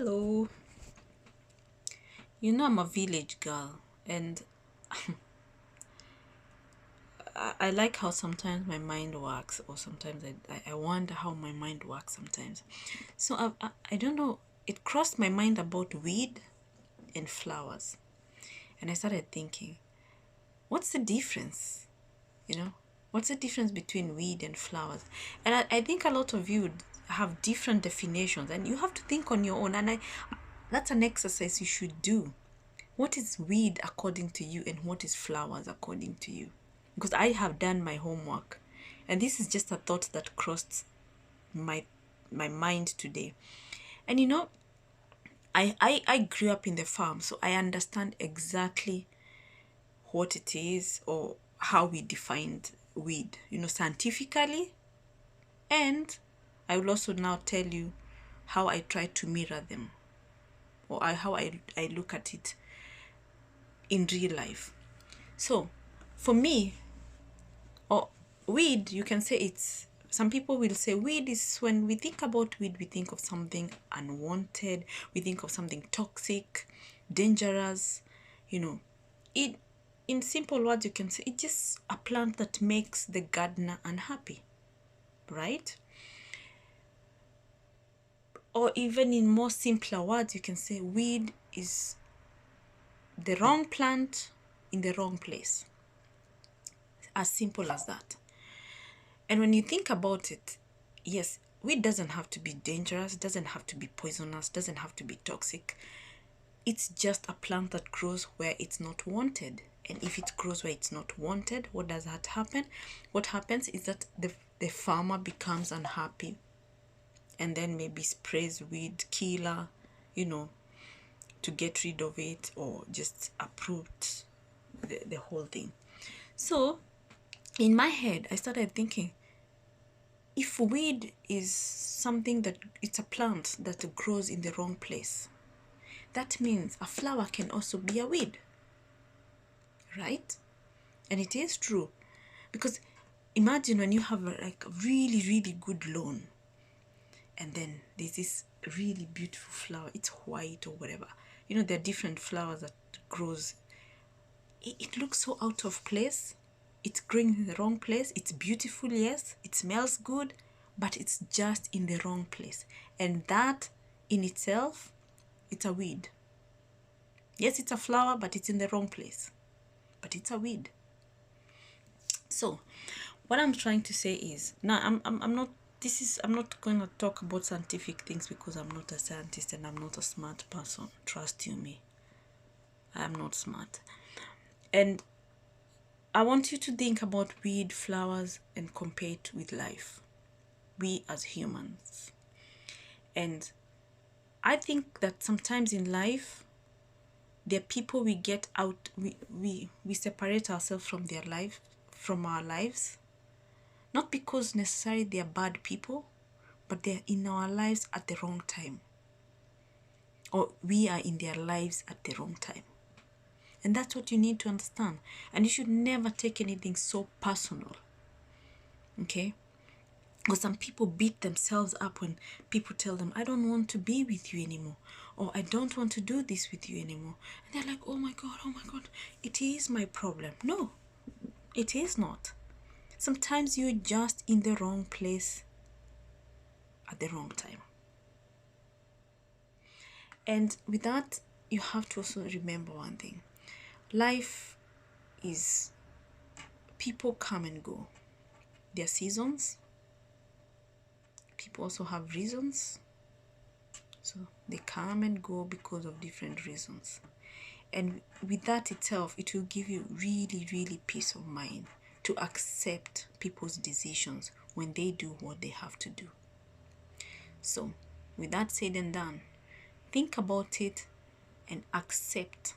Hello. I'm a village girl, and I like how sometimes my mind works, or sometimes I wonder how my mind works sometimes. So I don't know, it crossed my mind about weed and flowers. And I started thinking, what's the difference? You know, what's the difference between weed and flowers? And I think a lot of you would have different definitions, and you have to think on your own. And that's an exercise you should do. What is weed according to you, and what is flowers according to you? Because I have done my homework, and this is just a thought that crossed my my mind today. And I grew up in the farm, so I understand exactly what it is, or how we defined weed, scientifically. And I will also now tell you how I try to mirror them, or how I look at it in real life. So for me, or weed, you can say it's, some people will say weed is, when we think about weed, we think of something unwanted, we think of something toxic, dangerous, you know. It, in simple words, you can say it's just a plant that makes the gardener unhappy, right? Or even in more simpler words, you can say weed is the wrong plant in the wrong place. As simple as that. And when you think about it, yes, weed doesn't have to be dangerous, doesn't have to be poisonous, doesn't have to be toxic. It's just a plant that grows where it's not wanted. And if it grows where it's not wanted, what does that happen? What happens is that the farmer becomes unhappy, and then maybe sprays weed killer, you know, to get rid of it, or just uproot the whole thing. So in my head, I started thinking, if weed is something that, it's a plant that grows in the wrong place, that means a flower can also be a weed, right? And it is true, because imagine when you have like a really really good lawn, and then there's this really beautiful flower, it's white or whatever, there are different flowers that grows. It looks so out of place. It's growing in the wrong place. It's beautiful, yes. It smells good, but it's just in the wrong place. And that in itself, it's a weed. Yes, it's a flower, but it's in the wrong place. But it's a weed. So, what I'm trying to say is, now I'm not, I'm not going to talk about scientific things, because I'm not a scientist and I'm not a smart person. Trust you me. I'm not smart. And I want you to think about weed, flowers, and compare it with life. We as humans. And I think that sometimes in life, there are people we get out, we separate ourselves from their life, from our lives. Not because necessarily they are bad people, but they're in our lives at the wrong time. Or we are in their lives at the wrong time. And that's what you need to understand. And you should never take anything so personal. Okay? Because some people beat themselves up when people tell them, I don't want to be with you anymore. Or I don't want to do this with you anymore. And they're like, oh my God, it is my problem. No, it is not. Sometimes you're just in the wrong place at the wrong time. And with that, you have to also remember one thing. Life is, people come and go. There are seasons. People also have reasons. So they come and go because of different reasons. And with that itself, it will give you really, really peace of mind to accept people's decisions when they do what they have to do. So with that said and done, think about it and accept